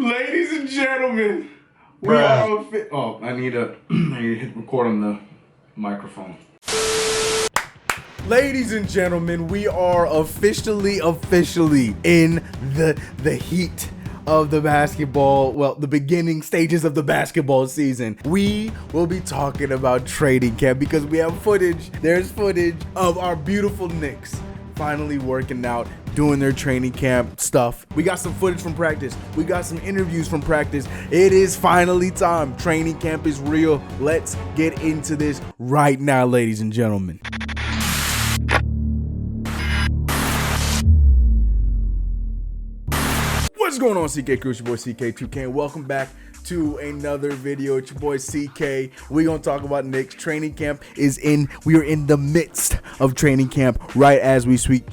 Ladies and gentlemen, we are I need to hit record on the microphone. Ladies and gentlemen, we are officially in the heat of the basketball, well, the beginning stages of the basketball season. We will be talking about training camp because we have footage. There's footage of our beautiful Knicks finally working out, doing their training camp stuff. We got some footage from practice. We got some interviews from practice. It is finally time. Training camp is real. Let's get into this right now, ladies and gentlemen. What's going on, CK Crew? It's your boy CK2K, and welcome back to another video. It's your boy CK. We're gonna talk about Knicks. Training camp is in. We are in the midst of training camp right as we speak.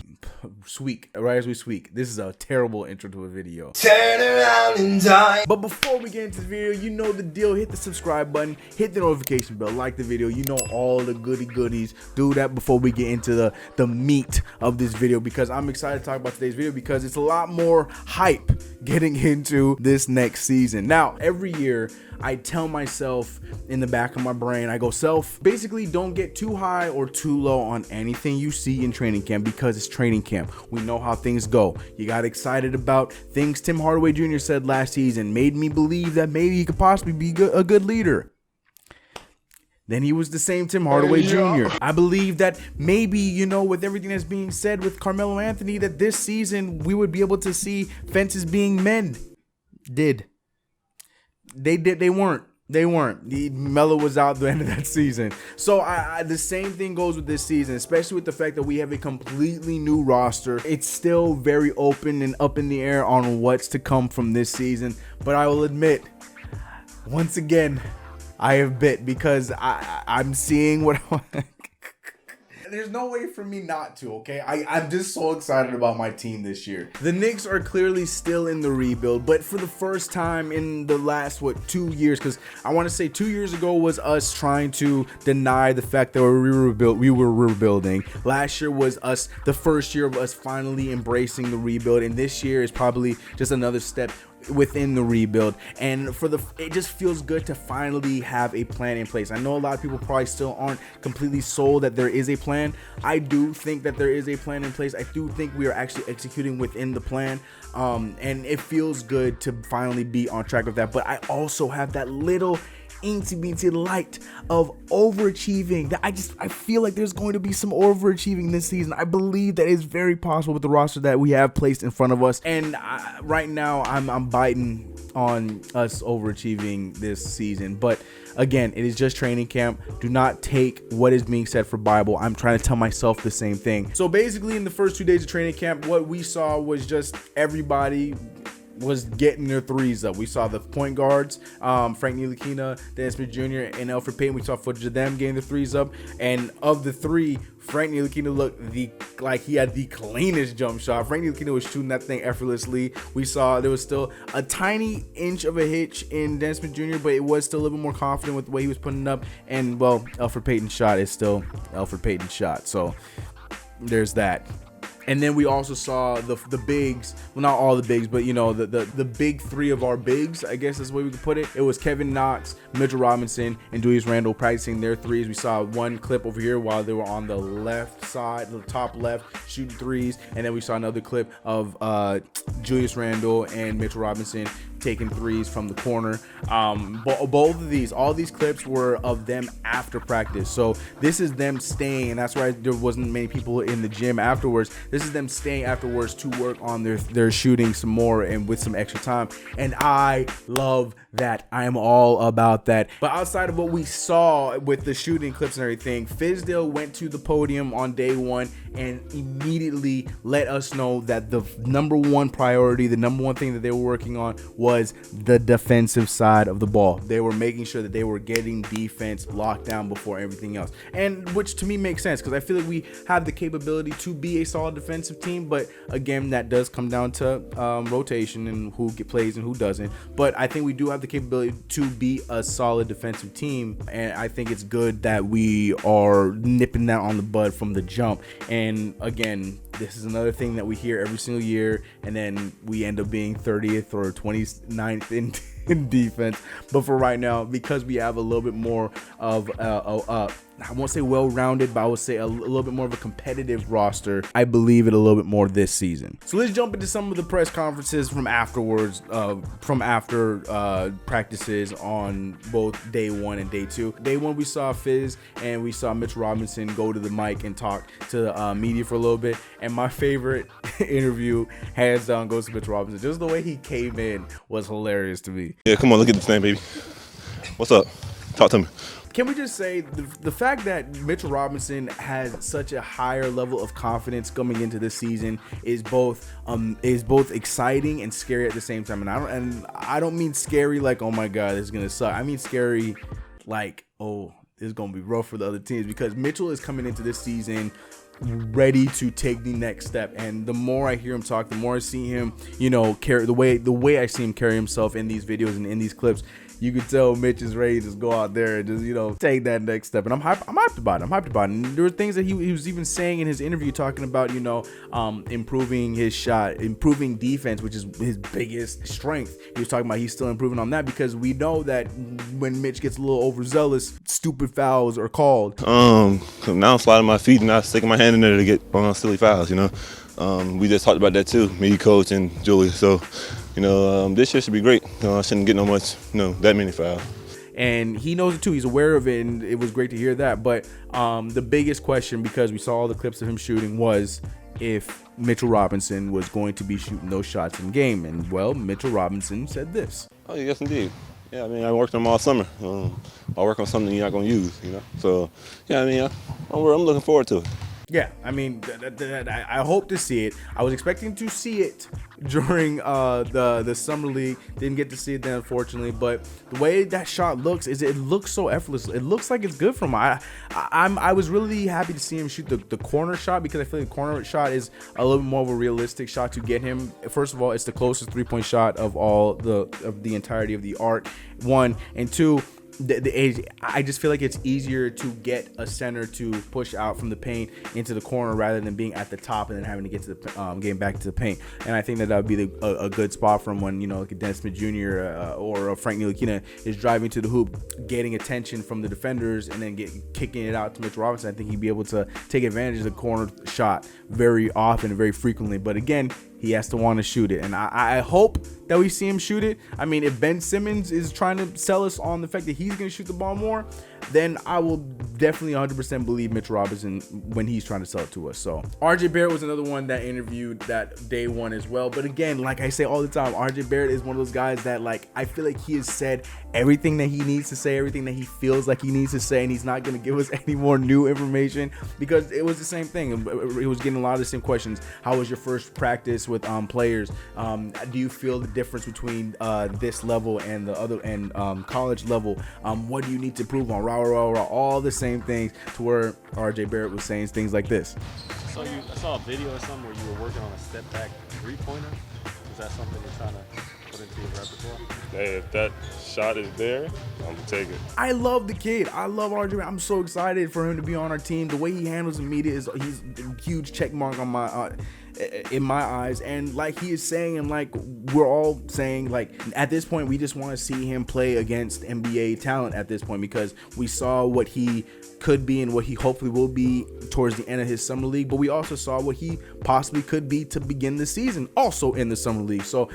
This is a terrible intro to a video. Turn around and die. But before we get into the video, you know the deal. Hit the subscribe button, hit the notification bell, like the video. You know all the goodies. Do that before we get into the meat of this video, because I'm excited to talk about today's video because it's a lot more hype getting into this next season. Now, every year I tell myself in the back of my brain, I go, basically don't get too high or too low on anything you see in training camp, because it's training camp. We know how things go. You got excited about things Tim Hardaway Jr. said last season, made me believe that maybe he could possibly be a good leader. Then he was the same Tim Hardaway Jr. I believe that maybe, with everything that's being said with Carmelo Anthony, that this season we would be able to see fences being mended. They weren't. Melo was out the end of that season. So the same thing goes with this season, especially with the fact that we have a completely new roster. It's still very open and up in the air on what's to come from this season. But I will admit, once again, I have bit, because I'm seeing what I want. There's no way for me not to, okay? I'm just so excited about my team this year. The Knicks are clearly still in the rebuild, but for the first time in the last, 2 years, because I want to say 2 years ago was us trying to deny the fact that we were rebuilding. Last year was the first year of us finally embracing the rebuild, and this year is probably just another step within the rebuild. And it just feels good to finally have a plan in place. I know a lot of people probably still aren't completely sold that there is a plan. I do think that there is a plan in place. I do think we are actually executing within the plan, and it feels good to finally be on track with that. But I also have that little incy light of overachieving that I feel like there's going to be some overachieving this season. I believe that is very possible with the roster that we have placed in front of us, and right now I'm biting on us overachieving this season. But again, it is just training camp. Do not take what is being said for Bible. I'm trying to tell myself the same thing. So basically, in the first 2 days of training camp, what we saw was just everybody was getting their threes up. We saw the point guards, Frank Ntilikina, Dennis Smith Jr., and Elfrid Payton. We saw footage of them getting the threes up. And of the three, Frank Ntilikina looked like he had the cleanest jump shot. Frank Ntilikina was shooting that thing effortlessly. We saw there was still a tiny inch of a hitch in Dennis Smith Jr., but it was still a little bit more confident with the way he was putting it up. And, well, Elfrid Payton's shot is still Elfrid Payton's shot. So there's that. And then we also saw the bigs, well, not all the bigs, but the big three of our bigs, I guess is the way we could put it. It was Kevin Knox, Mitchell Robinson, and Julius Randle practicing their threes. We saw one clip over here while they were on the left side, the top left, shooting threes. And then we saw another clip of Julius Randle and Mitchell Robinson taking threes from the corner. Both of all these clips were of them after practice. So this is them staying, and that's why there wasn't many people in the gym afterwards. This is them staying afterwards to work on their shooting some more and with some extra time. And I love that. I am all about that. But outside of what we saw with the shooting clips and everything, Fizdale went to the podium on day one and immediately let us know that the number one priority, the number one thing that they were working on was the defensive side of the ball. They were making sure that they were getting defense locked down before everything else, and which to me makes sense, because I feel like we have the capability to be a solid defensive team. But again, that does come down to rotation and who plays and who doesn't. But I think we do have the capability to be a solid defensive team, and I think it's good that we are nipping that on the bud from the jump. And And again, this is another thing that we hear every single year, and then we end up being 30th or 29th in defense. But for right now, because we have a little bit more of I won't say well-rounded, but I would say a little bit more of a competitive roster, I believe it a little bit more this season. So let's jump into some of the press conferences from afterwards, from after practices on both day 1 and day 2. Day 1, we saw Fizz and we saw Mitch Robinson go to the mic and talk to the media for a little bit. And my favorite interview, hands down, goes to Mitch Robinson. Just the way he came in was hilarious to me. Yeah, come on, look at this thing, baby. What's up? Talk to me. Can we just say the fact that Mitchell Robinson has such a higher level of confidence coming into this season is both exciting and scary at the same time. And I don't mean scary like, oh my God, this is gonna suck. I mean scary like, oh, this is gonna be rough for the other teams, because Mitchell is coming into this season ready to take the next step. And the more I hear him talk, the more I see him, carry the way I see him carry himself in these videos and in these clips, you can tell Mitch is ready to just go out there and just, take that next step. And I'm hyped about it. And there were things that he was even saying in his interview, talking about, improving his shot, improving defense, which is his biggest strength. He was talking about he's still improving on that, because we know that when Mitch gets a little overzealous, stupid fouls are called. Now I'm sliding my feet and not sticking my hand in there to get silly fouls, We just talked about that too, me, Coach, and Julie. So, this year should be great. I shouldn't get that many fouls. And he knows it too. He's aware of it, and it was great to hear that. But the biggest question, because we saw all the clips of him shooting, was if Mitchell Robinson was going to be shooting those shots in game. And, well, Mitchell Robinson said this. Oh, yes, indeed. Yeah, I worked on them all summer. I'll work on something you're not going to use, So, yeah, I'm looking forward to it. Yeah, I hope to see it. I was expecting to see it during the summer league. Didn't get to see it then, unfortunately. But the way that shot looks, it looks so effortless. It looks like it's good for him. I was really happy to see him shoot the corner shot, because I feel like the corner shot is a little bit more of a realistic shot to get him. First of all, it's the closest 3-point shot of the entirety of the arc. 1 and 2. I just feel like it's easier to get a center to push out from the paint into the corner rather than being at the top and then having to get to the getting back to the paint. And I think that would be a good spot for him when like Dennis Smith Jr. Or Frank Ntilikina is driving to the hoop, getting attention from the defenders, and then kicking it out to Mitch Robinson. I think he'd be able to take advantage of the corner shot very often and very frequently. But again, he has to want to shoot it, and I hope that we see him shoot it. If Ben Simmons is trying to sell us on the fact that he's going to shoot the ball more, then I will definitely 100% believe Mitch Robinson when he's trying to sell it to us. So RJ Barrett was another one that interviewed that day 1 as well. But again, like I say all the time, RJ Barrett is one of those guys that, I feel like he has said everything that he needs to say, everything that he feels like he needs to say, and he's not going to give us any more new information, because it was the same thing. He was getting a lot of the same questions. How was your first practice with players? Do you feel the difference between this level and the other and college level? What do you need to improve on? All the same things, to where RJ Barrett was saying things like this. So I saw a video or something where you were working on a step back 3-pointer. Is that something you're trying to put into your repertoire? Hey, if that shot is there, I'm gonna take it. I love the kid. I love RJ Barrett. I'm so excited for him to be on our team. The way he handles the media he's a huge check mark on my in my eyes. And like he is saying, and like we're all saying, like at this point we just want to see him play against NBA talent at this point, because we saw what he could be and what he hopefully will be towards the end of his summer league, but we also saw what he possibly could be to begin the season also in the summer league. So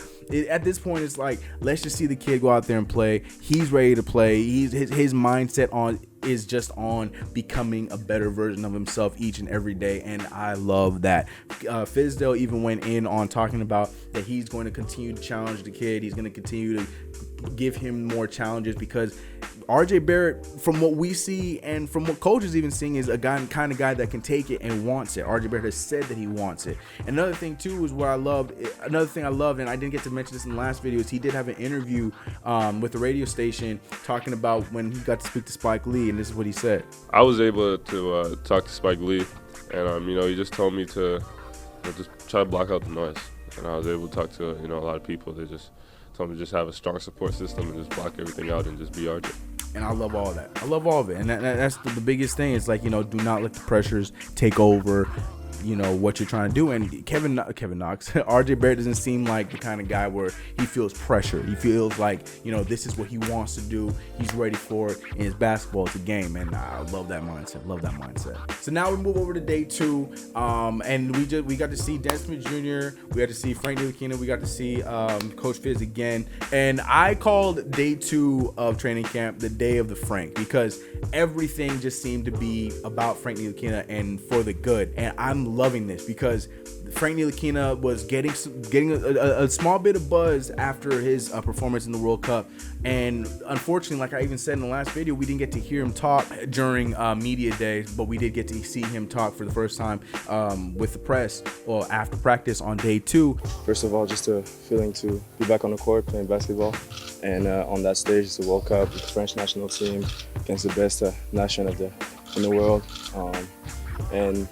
at this point, it's like, let's just see the kid go out there and play. He's ready to play. His mindset is just on becoming a better version of himself each and every day, and I love that. Fizdale even went in on talking about that he's going to continue to challenge the kid. He's going to continue to give him more challenges, because RJ Barrett, from what we see and from what Coach is even seeing, is a kind of guy that can take it and wants it. RJ Barrett has said that he wants it. Another thing too is what I loved. Another thing I loved, and I didn't get to mention this in the last video, is he did have an interview with the radio station talking about when he got to speak to Spike Lee, and this is what he said. I was able to talk to Spike Lee, and he just told me to just try to block out the noise, and I was able to talk to a lot of people. They just told me to just have a strong support system and just block everything out and just be RJ. And I love all that. I love all of it. And that's the biggest thing. It's like, do not let the pressures take over. you know, what you're trying to do. And Kevin Knox, RJ Barrett doesn't seem like the kind of guy where he feels pressure. He feels like, you know, this is what he wants to do. He's ready for it. And his basketball is a game. And I love that mindset. So now we move over to day 2. And we got to see Dennis Smith Jr. We got to see Frank Ntilikina. We got to see Coach Fizz again. And I called day 2 of training camp the day of the Frank, because everything just seemed to be about Frank Ntilikina and for the good. And I'm loving this because Frank Ntilikina was getting a small bit of buzz after his performance in the World Cup. And unfortunately, like I even said in the last video, we didn't get to hear him talk during media days, but we did get to see him talk for the first time with the press, well, after practice on day 2. First of all, just a feeling to be back on the court playing basketball. And on that stage, it's the World Cup with the French national team against the best nation in the world. And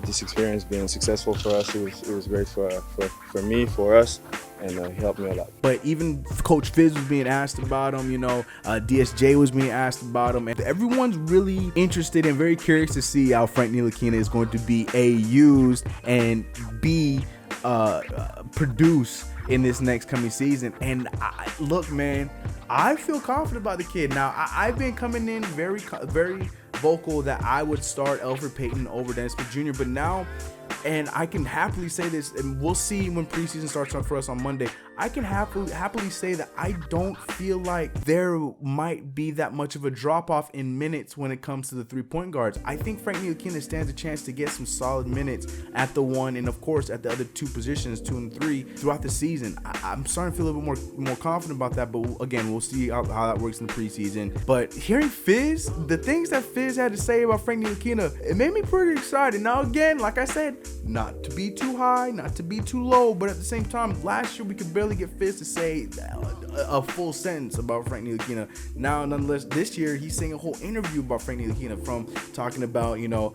this experience being successful for us, it was great for me, for us, and he helped me a lot. But even Coach Fizz was being asked about him, you know, DSJ was being asked about him, and everyone's really interested and very curious to see how Frank Ntilikina is going to be used and produce in this next coming season. And look, man, I feel confident about the kid. Now, I've been coming in very vocal that I would start Elfrid Payton over Dennis Smith Jr., but now, and I can happily say this, and we'll see when preseason starts for us on Monday, I can happily say that I don't feel like there might be that much of a drop-off in minutes when it comes to the 3-point guards. I think Frank Ntilikina stands a chance to get some solid minutes at the 1 and, of course, at the other 2 positions, 2 and 3, throughout the season. I'm starting to feel a little bit more confident about that, but again, we'll see how that works in the preseason. But hearing Fizz, the things that Fizz had to say about Frank Ntilikina, it made me pretty excited. Now, again, like I said, not to be too high, not to be too low, but at the same time, last year we could barely get Fizz to say a full sentence about Frank Ntilikina. Now, nonetheless, this year he's saying a whole interview about Frank Ntilikina, from talking about, you know,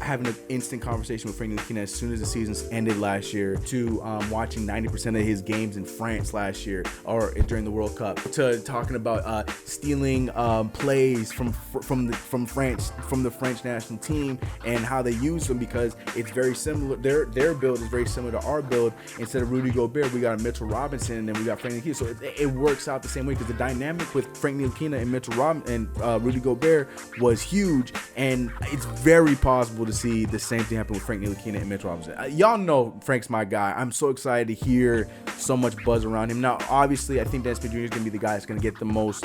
having an instant conversation with Frank Ntilikina as soon as the season ended last year, to watching 90% of his games in France last year or during the World Cup, to talking about stealing plays from France, from the French national team, and how they use them, because it's very similar. Their build is very similar to our build. Instead of Rudy Gobert, we got a Mitchell Robinson, and then we got Frank Ntilikina. So it works out the same way, because the dynamic with Frank Ntilikina and Mitchell Robinson and Rudy Gobert was huge, and it's very possible to see the same thing happen with Frank Ntilikina and Mitchell Robinson. Y'all know Frank's my guy. I'm so excited to hear so much buzz around him. Now, obviously, I think Dennis Smith Jr. is going to be the guy that's going to get the most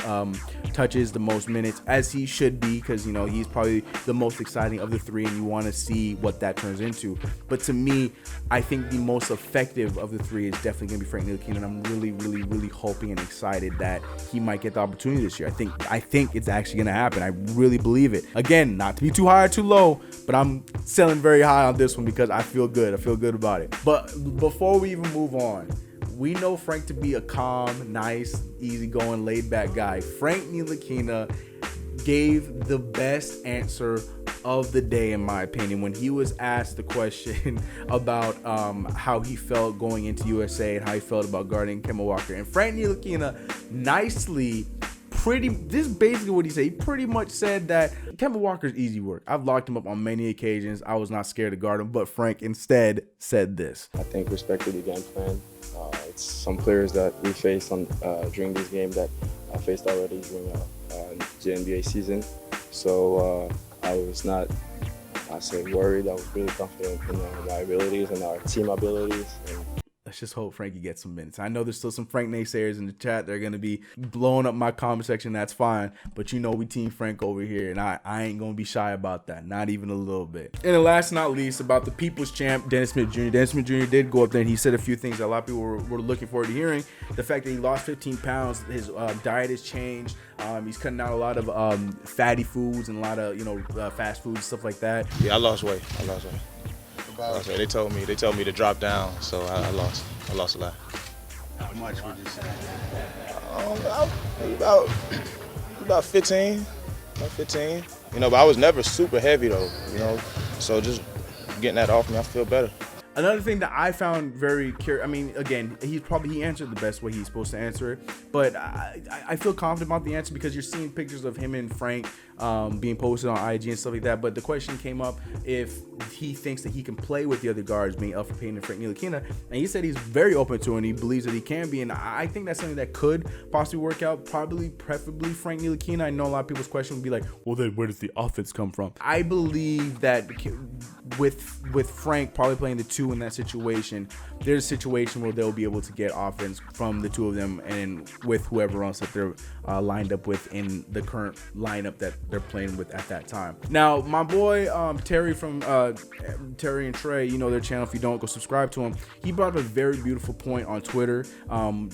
touches, the most minutes, as he should be, because, you know, he's probably the most exciting of the 3, and you want to see what that turns into. But to me, I think the most effective of the 3 is definitely going to be Frank Ntilikina, and I'm really hoping and excited that he might get the opportunity this year. I think it's actually going to happen. I really believe it. Again, not to be too high or too low, but I'm selling very high on this one because I feel good. I feel good about it. But before we even move on, we know Frank to be a calm, nice, easygoing, laid-back guy. Frank Ntilikina gave the best answer of the day, in my opinion, when he was asked the question about how he felt going into USA and how he felt about guarding Kemba Walker. And Frank Ntilikina nicely, this is basically what he said. He pretty much said that Kemba Walker's easy work. I've locked him up on many occasions. I was not scared to guard him, but Frank instead said this. I think respect to the game plan. It's some players that we faced during this game that I faced already during the NBA season. So I was not, worried. I was really confident in my abilities and our team abilities. And let's just hope Frankie gets some minutes. I know there's still some Frank naysayers in the chat. They're going to be blowing up my comment section. That's fine. But you know we team Frank over here, and I ain't going to be shy about that. Not even a little bit. And then last but not least, about the people's champ, Dennis Smith Jr. Dennis Smith Jr. did go up there, and he said a few things that a lot of people were looking forward to hearing. The fact that he lost 15 pounds, his diet has changed. He's cutting out a lot of fatty foods and a lot of, fast foods, stuff like that. Yeah, I lost weight. They told me to drop down, so I lost a lot. How much would you say? About 15. But I was never super heavy though, so just getting that off me, I feel better. Another thing that I found very curious, I mean, again, he answered the best way he's supposed to answer it, but I feel confident about the answer because you're seeing pictures of him and Frank being posted on IG and stuff like that. But the question came up if he thinks that he can play with the other guards, being Elfrid Payton and Frank Ntilikina, and he said he's very open to it and he believes that he can be, and I think that's something that could possibly work out. Probably, preferably Frank Ntilikina. I know a lot of people's question would be like, well, then where does the offense come from? I believe that with Frank probably playing the two in that situation, there's a situation where they'll be able to get offense from the two of them and with whoever else that they're lined up with in the current lineup that they're playing with at that time. Now, my boy Terry from Terry and Trey, you know their channel. If you don't, go subscribe to him. He brought up a very beautiful point on Twitter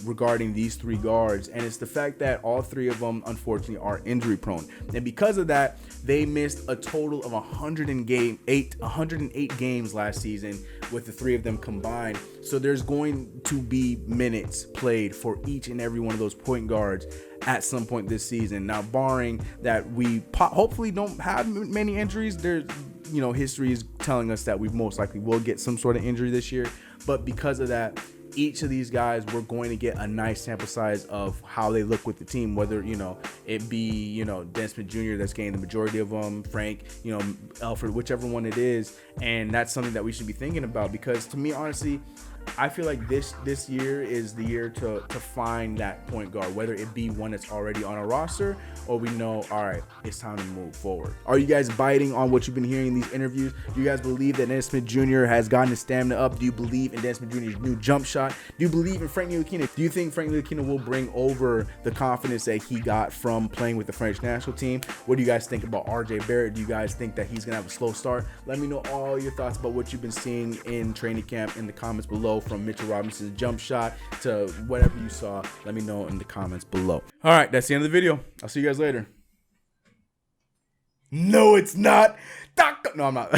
regarding these three guards, and it's the fact that all three of them unfortunately are injury prone, and because of that, they missed a total of 108 games last season with the three of them combined. So there's going to be minutes played for each and every one of those point guards at some point this season. Now, barring that we hopefully don't have many injuries, there's, you know, history is telling us that we most likely will get some sort of injury this year. But because of that, each of these guys, we're going to get a nice sample size of how they look with the team, whether, you know, it be, you know, Dennis Smith Jr. that's getting the majority of them, Frank, you know, Elfrid, whichever one it is. And that's something that we should be thinking about, because to me, honestly, I feel like this year is the year to find that point guard, whether it be one that's already on a roster or we know, all right, it's time to move forward. Are you guys biting on what you've been hearing in these interviews? Do you guys believe that Dennis Smith Jr. has gotten his stamina up? Do you believe in Dennis Smith Jr.'s new jump shot? Do you believe in Frank Ntilikina? Do you think Frank Ntilikina will bring over the confidence that he got from playing with the French national team? What do you guys think about RJ Barrett? Do you guys think that he's going to have a slow start? Let me know all your thoughts about what you've been seeing in training camp in the comments below, from Mitchell Robinson's jump shot to whatever you saw. Let me know in the comments below. All right, that's the end of the video. I'll see you guys later. No, it's not. No, I'm not.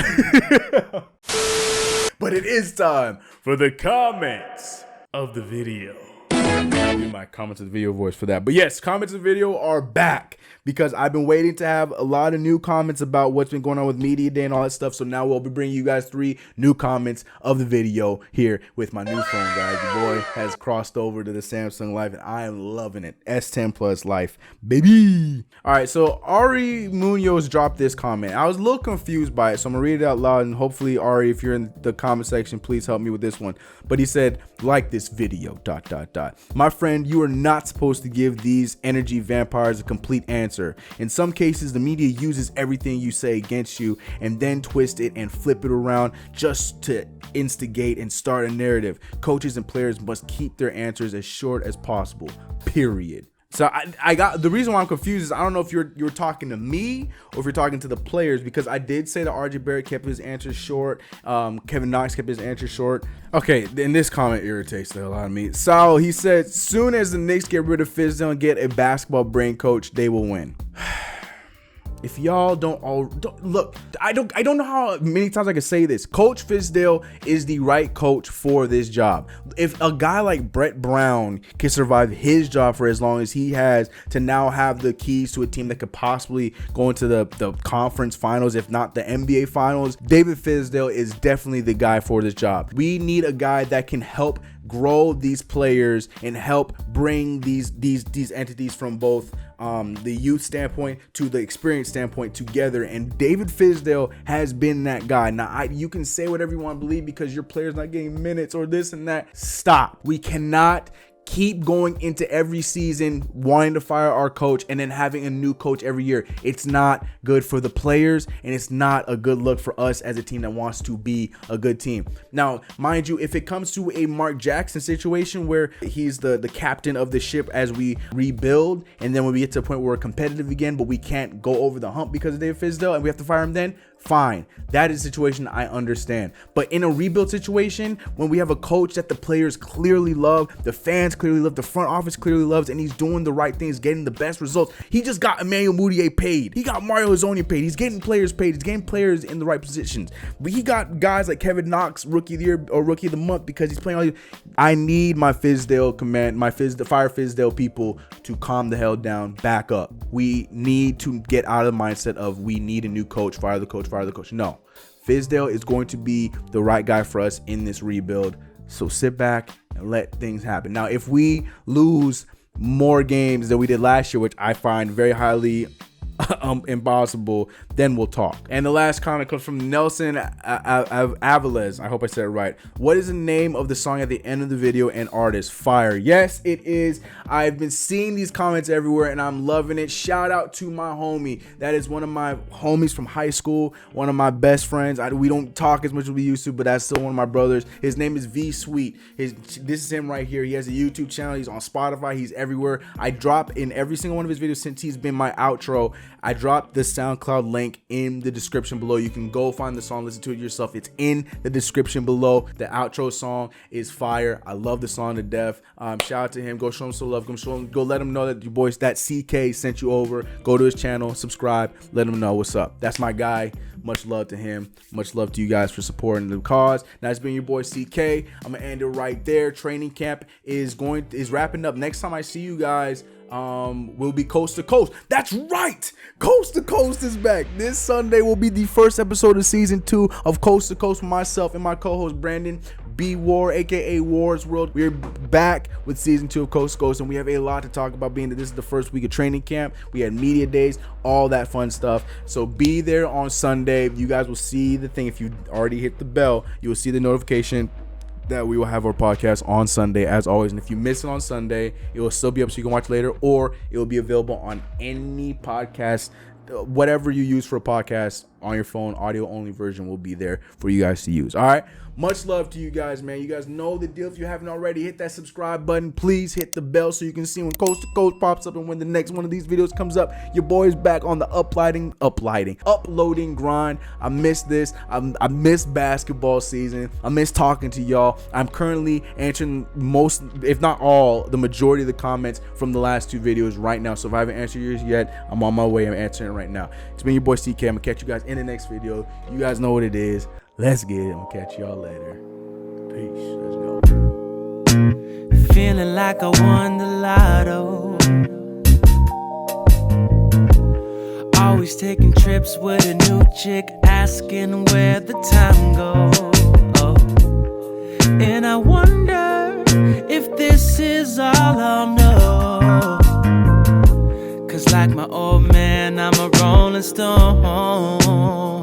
But it is time for the comments of the video. I'll do my comments of the video voice for that. But yes, comments of the video are back because I've been waiting to have a lot of new comments about what's been going on with Media Day and all that stuff. So now we'll be bringing you guys 3 new comments of the video here with my new phone, guys. The boy has crossed over to the Samsung Life and I am loving it. S10 Plus Life, baby. All right, so Ari Munoz dropped this comment. I was a little confused by it, so I'm gonna read it out loud, and hopefully, Ari, if you're in the comment section, please help me with this one. But he said, like this video, ... My friend, you are not supposed to give these energy vampires a complete answer. In some cases, the media uses everything you say against you and then twist it and flip it around just to instigate and start a narrative. Coaches and players must keep their answers as short as possible, period. So I got, the reason why I'm confused is I don't know if you're talking to me or if you're talking to the players, because I did say that RJ Barrett kept his answers short. Kevin Knox kept his answers short. Okay, and this comment irritates the hell out of me. So he said, soon as the Knicks get rid of Fizdale and get a basketball brain coach, they will win. If y'all don't look, I don't know how many times I can say this. Coach Fizdale is the right coach for this job. If a guy like Brett Brown can survive his job for as long as he has, to now have the keys to a team that could possibly go into the conference finals, if not the NBA finals, David Fizdale is definitely the guy for this job. We need a guy that can help grow these players and help bring these entities from both the youth standpoint to the experience standpoint together, and David Fizdale has been that guy. Now, you can say whatever you want to believe because your player's not getting minutes or this and that. Stop. We cannot keep going into every season wanting to fire our coach and then having a new coach every year. It's not good for the players, and it's not a good look for us as a team that wants to be a good team. Now, mind you, if it comes to a Mark Jackson situation where he's the captain of the ship as we rebuild, and then when we get to a point where we're competitive again, but we can't go over the hump because of David Fizdale and we have to fire him, then fine. That is a situation I understand. But in a rebuild situation, when we have a coach that the players clearly love, the fans clearly love, the front office clearly loves, and he's doing the right things, getting the best results. He just got Emmanuel Mudiay paid. He got Mario Hezonja paid. He's getting players paid. He's getting players in the right positions. But he got guys like Kevin Knox, rookie of the year or rookie of the month, because he's playing all these. I need my Fizdale command, fire Fizdale people to calm the hell down, back up. We need to get out of the mindset of we need a new coach, fire the coach, fire the coach. No. Fizdale is going to be the right guy for us in this rebuild. So sit back and let things happen. Now, if we lose more games than we did last year, which I find very highly impossible, then we'll talk. And the last comment comes from Nelson Aviles. I hope I said it right. What is the name of the song at the end of the video and artist? Fire. Yes, it is. I've been seeing these comments everywhere and I'm loving it. Shout out to my homie. That is one of my homies from high school, one of my best friends. We don't talk as much as we used to, but that's still one of my brothers. His name is VSuite. This is him right here. He has a YouTube channel. He's on Spotify. He's everywhere. I drop in every single one of his videos since he's been my outro. I dropped the SoundCloud link in the description below. You can go find the song, listen to it yourself. It's in the description below. The outro song is fire. I love the song to death. Shout out to him. Go show him some love. Go let him know that your boys, that CK, sent you over. Go to his channel, subscribe, let him know what's up. That's my guy. Much love to him. Much love to you guys for supporting the cause. Now it's been your boy CK. I'm gonna end it right there. Training camp is wrapping up. Next time I see you guys, we'll be coast to coast. That's right, coast to coast is back. This Sunday will be the first episode of season 2 of Coast to Coast with myself and my co-host Brandon B War, aka Wars World. We're back with season 2 of Coast to Coast, and we have a lot to talk about, being that this is the first week of training camp. We had media days, all that fun stuff. So be there on Sunday. You guys will see the thing. If you already hit the bell, you will see the notification that we will have our podcast on Sunday as always. And if you miss it on Sunday, it will still be up so you can watch later, or it will be available on any podcast, whatever you use for a podcast on your phone. Audio only version will be there for you guys to use. All right, much love to you guys, man. You guys know the deal. If you haven't already, hit that subscribe button. Please hit the bell so you can see when Coast to Coast pops up and when the next one of these videos comes up. Your boy's back on the uploading grind. I miss this. I miss basketball season. I miss talking to y'all. I'm currently answering most, if not all, the majority of the comments from the last 2 videos right now. So if I haven't answered yours yet, I'm on my way. I'm answering it right now. It's been your boy CK. I'm gonna catch you guys in the next video. You guys know what it is. Let's get it. I'm gonna catch y'all later. Peace. Let's go. Feeling like I won the lotto. Always taking trips with a new chick, asking where the time goes. And I wonder if this is all I'll know. 'Cause like my old man, I'm a rolling stone.